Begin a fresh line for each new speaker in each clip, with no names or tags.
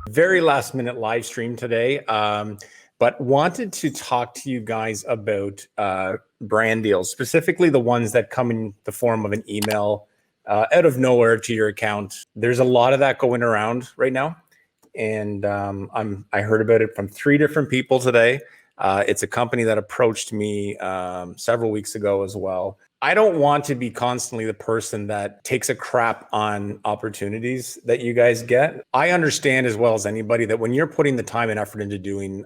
Very last minute live stream today, but wanted to talk to you guys about brand deals, specifically the ones that come in the form of an email out of nowhere to your account. There's a lot of that going around right now, and I heard about it from 3 different people today. It's a company that approached me several weeks ago as well. I don't want to be constantly the person that takes a crap on opportunities that you guys get. I understand as well as anybody that when you're putting the time and effort into doing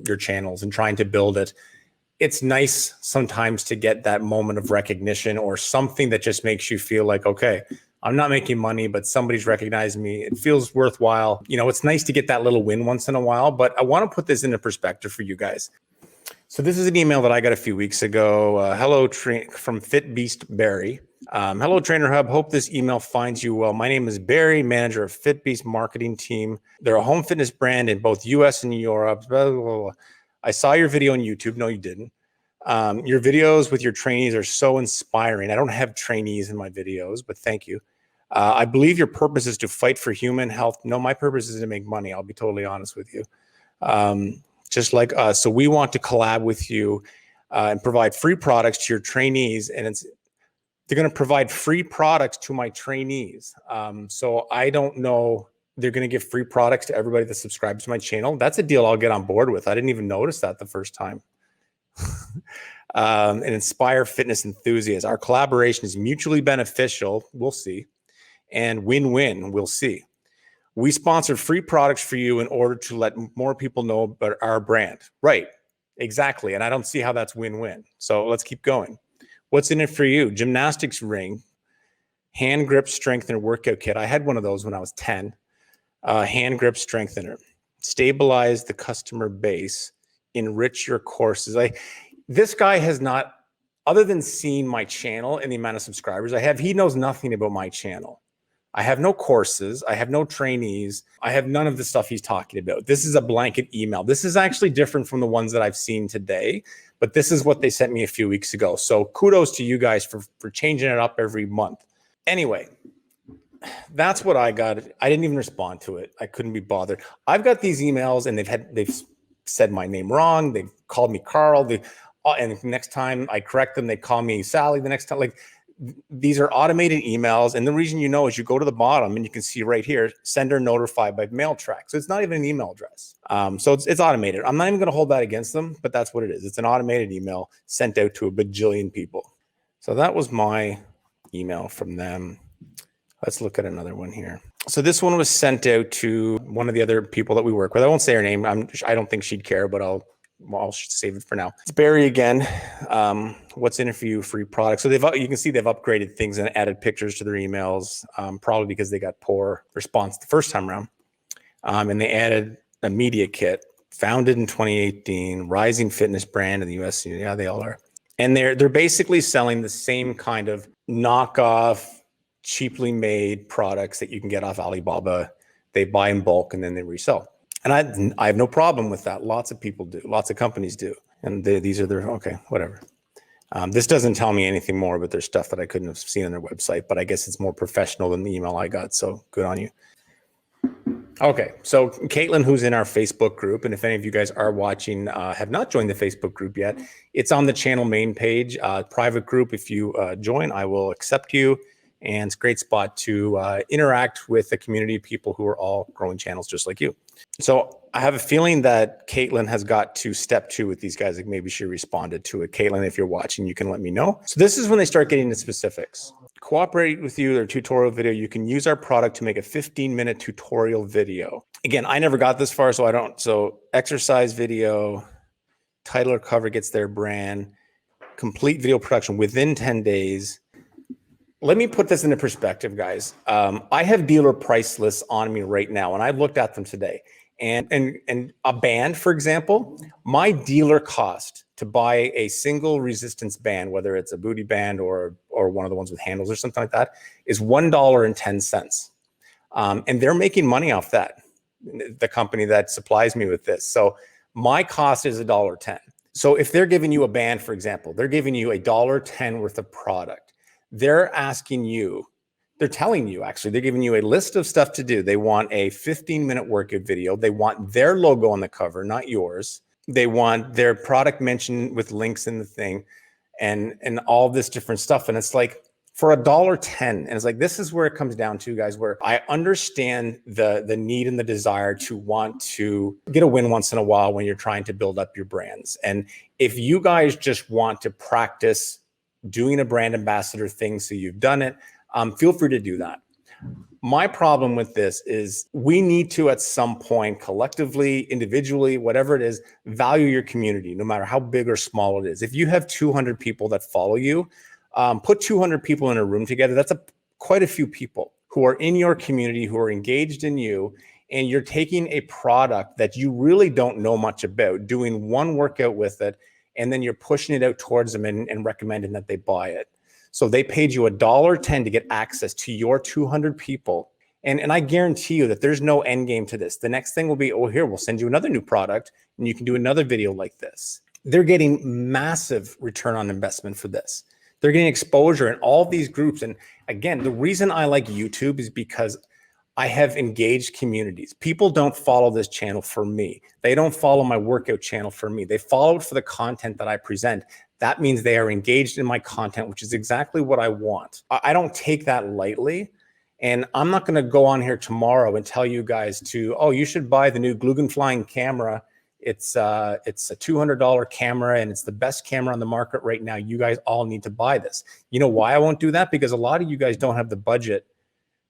your channels and trying to build it, it's nice sometimes to get that moment of recognition or something that just makes you feel like, okay, I'm not making money, but somebody's recognized me. It feels worthwhile. You know, it's nice to get that little win once in a while, but I want to put this into perspective for you guys. So this is an email that I got a few weeks ago. Hello, from Fit Beast Barry. Hello, Trainer Hub. Hope this email finds you well. My name is Barry, manager of Fit Beast marketing team. They're a home fitness brand in both US and Europe. Blah, blah, blah. I saw your video on YouTube. No, you didn't. Your videos with your trainees are so inspiring. I don't have trainees in my videos, but thank you. I believe your purpose is to fight for human health. No, my purpose is to make money. I'll be totally honest with you. Just like us. So we want to collab with you and provide free products to your trainees. And they're going to provide free products to my trainees. So I don't know, they're going to give free products to everybody that subscribes to my channel. That's a deal I'll get on board with. I didn't even notice that the first time. And inspire fitness enthusiasts. Our collaboration is mutually beneficial. We'll see. And win-win. We'll see. We sponsor free products for you in order to let more people know about our brand. Right, exactly. And I don't see how that's win-win. So let's keep going. What's in it for you? Gymnastics ring, hand grip strengthener workout kit. I had one of those when I was 10. Hand grip strengthener. Stabilize the customer base. Enrich your courses. This guy has not, other than seeing my channel and the amount of subscribers I have, he knows nothing about my channel. I have no courses. I have no trainees. I have none of the stuff he's talking about. This is a blanket email. This is actually different from the ones that I've seen today, but this is what they sent me a few weeks ago. So kudos to you guys for changing it up every month. Anyway, that's what I got. I didn't even respond to it. I couldn't be bothered. I've got these emails and they've said my name wrong. They've called me Carl. And the next time I correct them, they call me Sally. The next time, like, these are automated emails. And the reason you know is you go to the bottom and you can see right here, sender notified by mail track. So it's not even an email address. So it's automated. I'm not even going to hold that against them, but that's what it is. It's an automated email sent out to a bajillion people. So that was my email from them. Let's look at another one here. So this one was sent out to one of the other people that we work with. I won't say her name. I don't think she'd care, but I'll save it for now. It's Barry again. What's in it for you? Free products. So you can see they've upgraded things and added pictures to their emails, probably because they got poor response the first time around. And they added a media kit, founded in 2018, rising fitness brand in the US. Yeah, they all are. And they're basically selling the same kind of knockoff, cheaply made products that you can get off Alibaba. They buy in bulk and then they resell. And I have no problem with that. Lots of people do. Lots of companies do. And these are their, okay, whatever. This doesn't tell me anything more, but there's stuff that I couldn't have seen on their website. But I guess it's more professional than the email I got. So good on you. Okay, so Caitlin, who's in our Facebook group, and if any of you guys are watching, have not joined the Facebook group yet, it's on the channel main page, private group. If you join, I will accept you. And it's a great spot to interact with the community of people who are all growing channels just like you. So I have a feeling that Caitlin has got to step 2 with these guys. Like maybe she responded to it. Caitlin, if you're watching, you can let me know. So this is when they start getting into specifics. Cooperate with you, their tutorial video. You can use our product to make a 15-minute tutorial video. Again, I never got this far, so I don't. So exercise video, title or cover gets their brand, complete video production within 10 days. Let me put this into perspective, guys. I have dealer price lists on me right now, and I looked at them today. And a band, for example, my dealer cost to buy a single resistance band, whether it's a booty band or one of the ones with handles or something like that, is $1.10. And they're making money off that, the company that supplies me with this. So my cost is $1.10. So if they're giving you a band, for example, they're giving you $1.10 worth of product. They're asking you They're telling you, actually, they're giving you a list of stuff to do. They want a 15-minute workout video. They want their logo on the cover, not yours. They want their product mentioned with links in the thing and all this different stuff. And it's like for $1.10. And it's like, this is where it comes down to, guys, where I understand the need and the desire to want to get a win once in a while when you're trying to build up your brands. And if you guys just want to practice doing a brand ambassador thing, so you've done it, feel free to do that. My problem with this is we need to, at some point, collectively, individually, whatever it is, value your community, no matter how big or small it is. If you have 200 people that follow you, put 200 people in a room together. That's quite a few people who are in your community, who are engaged in you, and you're taking a product that you really don't know much about, doing one workout with it, and then you're pushing it out towards them and recommending that they buy it. So they paid you $1.10 to get access to your 200 people. And I guarantee you that there's no end game to this. The next thing will be, oh, here, we'll send you another new product and you can do another video like this. They're getting massive return on investment for this. They're getting exposure in all these groups. And again, the reason I like YouTube is because I have engaged communities. People don't follow this channel for me. They don't follow my workout channel for me. They follow it for the content that I present. That means they are engaged in my content, which is exactly what I want. I don't take that lightly. And I'm not going to go on here tomorrow and tell you guys oh, you should buy the new Glugenflying camera. It's a $200 camera and it's the best camera on the market right now. You guys all need to buy this. You know why I won't do that? Because a lot of you guys don't have the budget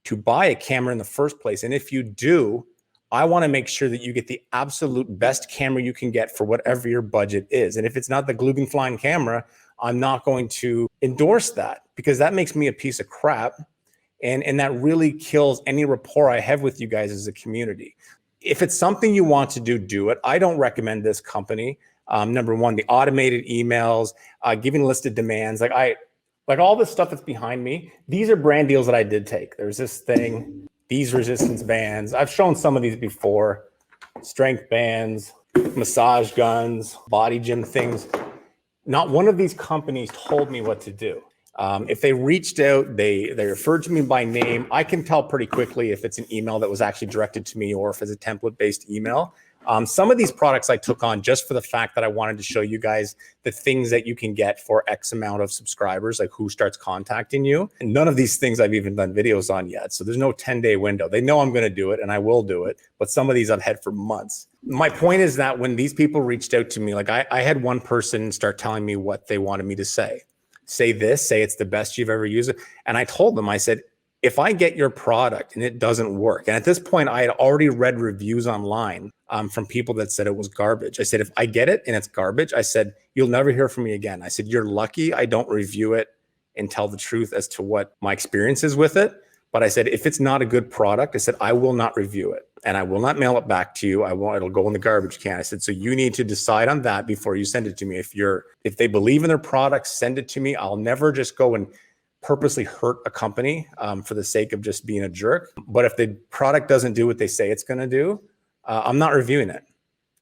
to buy a camera in the first place. And if you do, I want to make sure that you get the absolute best camera you can get for whatever your budget is. And if it's not the Glugenflying camera, I'm not going to endorse that because that makes me a piece of crap. And that really kills any rapport I have with you guys as a community. If it's something you want to do, do it. I don't recommend this company. Number one, the automated emails, giving a list of demands. Like all this stuff that's behind me, these are brand deals that I did take. There's this thing, these resistance bands. I've shown some of these before. Strength bands, massage guns, body gym things. Not one of these companies told me what to do. If they reached out, they referred to me by name. I can tell pretty quickly if it's an email that was actually directed to me or if it's a template-based email. Some of these products I took on just for the fact that I wanted to show you guys the things that you can get for X amount of subscribers, like who starts contacting you. And none of these things I've even done videos on yet. So there's no 10-day window. They know I'm going to do it and I will do it. But some of these I've had for months. My point is that when these people reached out to me, like I had one person start telling me what they wanted me to say. Say this, say it's the best you've ever used it. And I told them, I said, if I get your product and it doesn't work, and at this point I had already read reviews online from people that said it was garbage. I said, if I get it and it's garbage, I said, you'll never hear from me again. I said, you're lucky I don't review it and tell the truth as to what my experience is with it. But I said, if it's not a good product, I said, I will not review it and I will not mail it back to you. It'll go in the garbage can. I said, so you need to decide on that before you send it to me. If they believe in their product, send it to me. I'll never just go and purposely hurt a company for the sake of just being a jerk. But if the product doesn't do what they say it's going to do, I'm not reviewing it.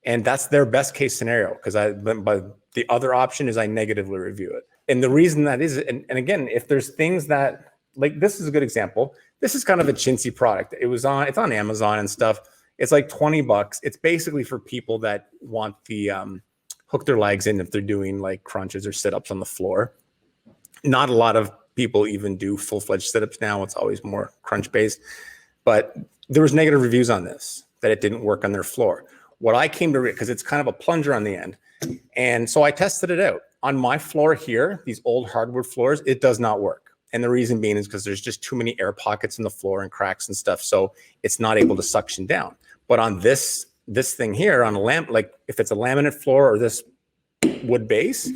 And that's their best case scenario but the other option is I negatively review it. And the reason that is, and again, if there's things that, like this is a good example. This is kind of a chintzy product. It's on Amazon and stuff. It's like $20. It's basically for people that want the hook their legs in if they're doing like crunches or sit-ups on the floor. Not a lot of people even do full-fledged sit-ups now. It's always more crunch based. But there was negative reviews on this, that it didn't work on their floor. What I came to because it's kind of a plunger on the end. And so I tested it out. On my floor here, these old hardwood floors, it does not work. And the reason being is because there's just too many air pockets in the floor and cracks and stuff. So it's not able to suction down. But on this thing here, on a like if it's a laminate floor or this wood base,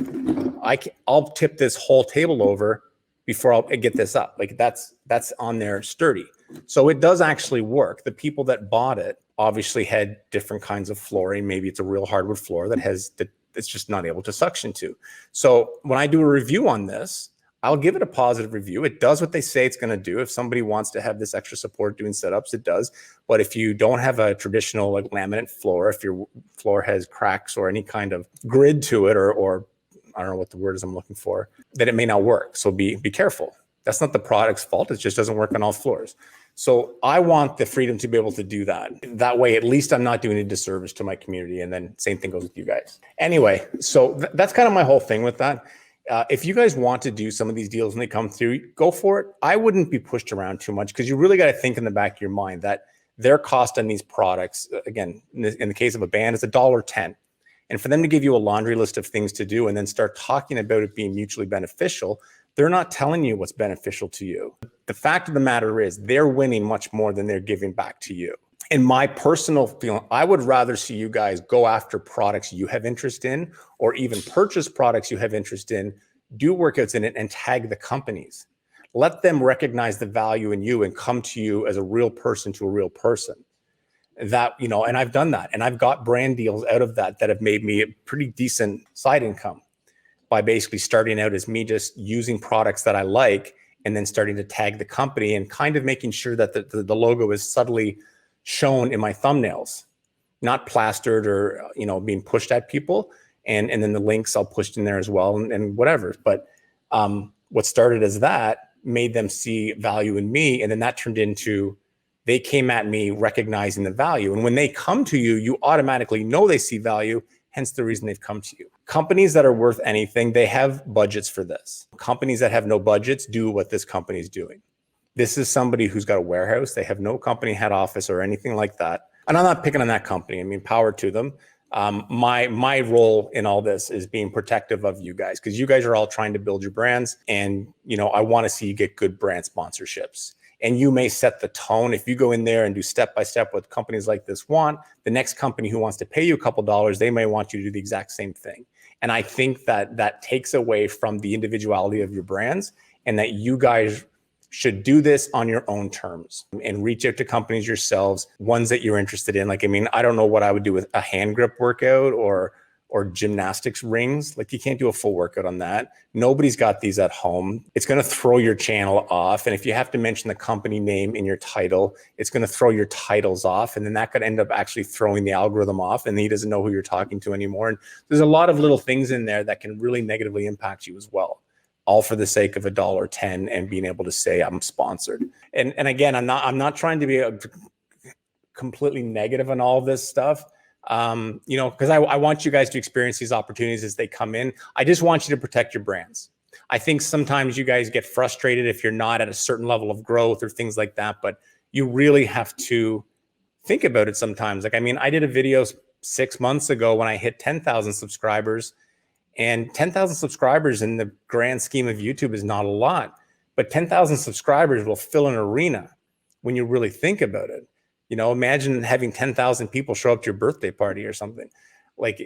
I'll tip this whole table over before I'll get this up. Like that's on there sturdy. So it does actually work. The people that bought it obviously had different kinds of flooring. Maybe it's a real hardwood floor it's just not able to suction to. So when I do a review on this, I'll give it a positive review. It does what they say it's going to do. If somebody wants to have this extra support doing setups, it does. But if you don't have a traditional like laminate floor, if your floor has cracks or any kind of grid to it, or I don't know what the word is I'm looking for, then it may not work. So be careful. That's not the product's fault. It just doesn't work on all floors. So I want the freedom to be able to do that. That way, at least I'm not doing a disservice to my community. And then same thing goes with you guys. Anyway, so that's kind of my whole thing with that. If you guys want to do some of these deals when they come through, go for it. I wouldn't be pushed around too much because you really got to think in the back of your mind that their cost on these products, again, in the case of a band, is $1.10. And for them to give you a laundry list of things to do and then start talking about it being mutually beneficial, they're not telling you what's beneficial to you. The fact of the matter is they're winning much more than they're giving back to you. In my personal feeling, I would rather see you guys go after products you have interest in, or even purchase products you have interest in, do workouts in it, and tag the companies. Let them recognize the value in you and come to you as a real person to a real person. That, you know, and I've done that, and I've got brand deals out of that have made me a pretty decent side income by basically starting out as me just using products that I like and then starting to tag the company and kind of making sure that the logo is subtly shown in my thumbnails, not plastered or, you know, being pushed at people. And then the links I'll push in there as well and whatever. But what started as that made them see value in me. And then that turned into, they came at me recognizing the value. And when they come to you, you automatically know they see value, hence the reason they've come to you. Companies that are worth anything, they have budgets for this. Companies that have no budgets do what this company is doing. This is somebody who's got a warehouse. They have no company head office or anything like that. And I'm not picking on that company. I mean, power to them. My role in all this is being protective of you guys, because you guys are all trying to build your brands. And, you know, I want to see you get good brand sponsorships. And you may set the tone. If you go in there and do step-by-step what companies like this want, the next company who wants to pay you a couple dollars, they may want you to do the exact same thing. And I think that takes away from the individuality of your brands, and that you guys should do this on your own terms and reach out to companies yourselves, ones that you're interested in. Like, I mean, I don't know what I would do with a hand grip workout or gymnastics rings. Like, you can't do a full workout on that. Nobody's got these at home. It's going to throw your channel off. And if you have to mention the company name in your title, it's going to throw your titles off. And then that could end up actually throwing the algorithm off, and he doesn't know who you're talking to anymore. And there's a lot of little things in there that can really negatively impact you as well, all for the sake of $1.10 and being able to say I'm sponsored. And again, I'm not trying to be completely negative on all this stuff. You know, because I want you guys to experience these opportunities as they come in. I just want you to protect your brands. I think sometimes you guys get frustrated if you're not at a certain level of growth or things like that, but you really have to think about it sometimes. Like, I mean, I did a video 6 months ago when I hit 10,000 subscribers, and 10,000 subscribers in the grand scheme of YouTube is not a lot, but 10,000 subscribers will fill an arena when you really think about it. You know, imagine having 10,000 people show up to your birthday party or something. Like,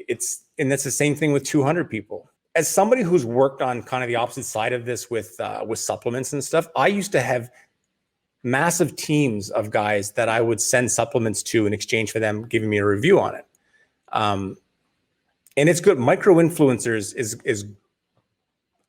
and that's the same thing with 200 people. As somebody who's worked on kind of the opposite side of this with supplements and stuff, I used to have massive teams of guys that I would send supplements to in exchange for them giving me a review on it. And it's good. Micro influencers is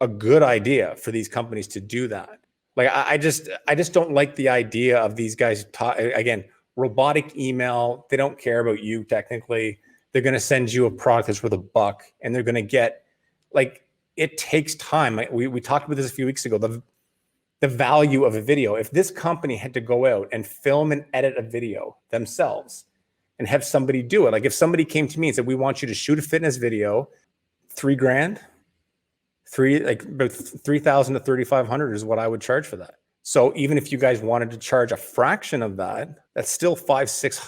a good idea for these companies to do that. Like, I just don't like the idea of these guys again. Robotic email. They don't care about you technically. They're going to send you a product that's worth $1, and they're going to get, like, it takes time. We talked about this a few weeks ago. The value of a video. If this company had to go out and film and edit a video themselves and have somebody do it, like if somebody came to me and said, we want you to shoot a fitness video, $3,000, like about 3,000 to 3,500 is what I would charge for that. So even if you guys wanted to charge a fraction of that, that's still $500, $600,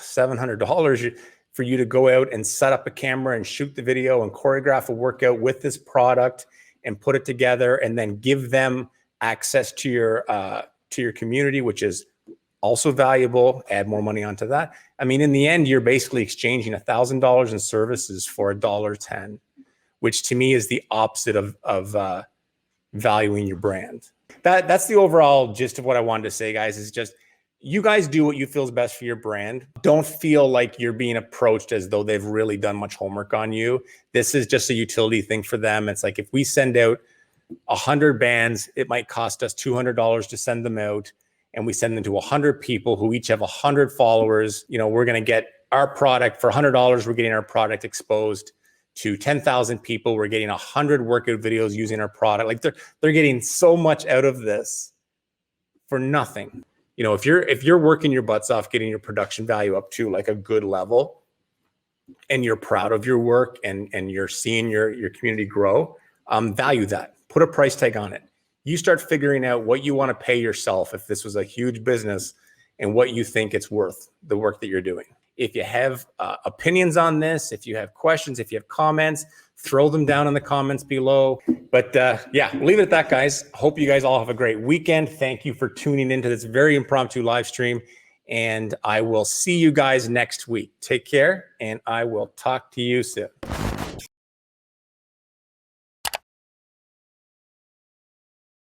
$700 for you to go out and set up a camera and shoot the video and choreograph a workout with this product and put it together, and then give them access to your community, which is also valuable. Add more money onto that. I mean, in the end, you're basically exchanging $1,000 in services for $1.10, which to me is the opposite of valuing your brand. That's the overall gist of what I wanted to say, guys, is just you guys do what you feel is best for your brand. Don't feel like you're being approached as though they've really done much homework on you. This is just a utility thing for them. It's like if we send out 100 bands, it might cost us $200 to send them out, and we send them to 100 people who each have 100 followers. You know, we're going to get our product for $100. We're getting our product exposed to 10,000 people. We're getting 100 workout videos using our product. Like, they're getting so much out of this for nothing. You know, if you're working your butts off getting your production value up to like a good level, and you're proud of your work, and you're seeing your community grow, value that. Put a price tag on it. You start figuring out what you want to pay yourself if this was a huge business, and what you think it's worth, the work that you're doing. If you have opinions on this, if you have questions, if you have comments, throw them down in the comments below. But yeah, we'll leave it at that, guys. Hope you guys all have a great weekend. Thank you for tuning into this very impromptu live stream. And I will see you guys next week. Take care, and I will talk to you soon.